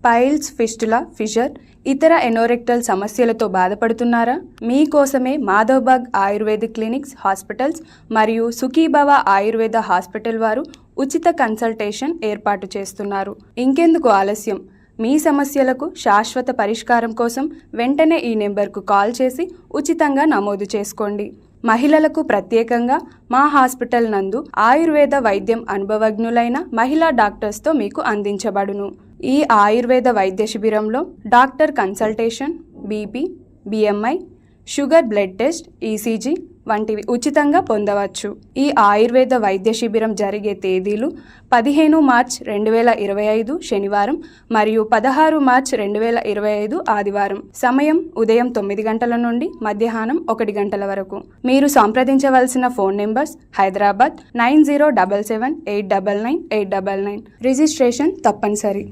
Piles, fistula, fissure, ఇతర ఎనోరెక్టల్ సమస్యలతో బాధపడుతున్నారా? మీకోసమే మాధవ్బాగ్ ఆయుర్వేదిక్ క్లినిక్స్, హాస్పిటల్స్ మరియు సుఖీభవ ఆయుర్వేద హాస్పిటల్ వారు ఉచిత కన్సల్టేషన్ ఏర్పాటు చేస్తున్నారు. ఇంకెందుకు ఆలస్యం? మీ సమస్యలకు శాశ్వత పరిష్కారం కోసం వెంటనే ఈ నెంబర్కు కాల్ చేసి ఉచితంగా నమోదు చేసుకోండి. మహిళలకు ప్రత్యేకంగా మా హాస్పిటల్ నందు ఆయుర్వేద వైద్యం అనుభవజ్ఞులైన మహిళా డాక్టర్స్తో మీకు అందించబడును. ఈ ఆయుర్వేద వైద్య శిబిరంలో doctor consultation, BP, BMI, sugar blood test, ECG వంటివి ఉచితంగా పొందవచ్చు. ఈ ఆయుర్వేద వైద్య శిబిరం జరిగే తేదీలు 15 మార్చ్ 2025 శనివారం మరియు 16 మార్చ్ 2025 ఆదివారం. సమయం ఉదయం 9 గంటల నుండి మధ్యాహ్నం 1 గంటల వరకు. మీరు సంప్రదించవలసిన ఫోన్ నెంబర్స్: హైదరాబాద్ 9077899899. రిజిస్ట్రేషన్ తప్పనిసరి.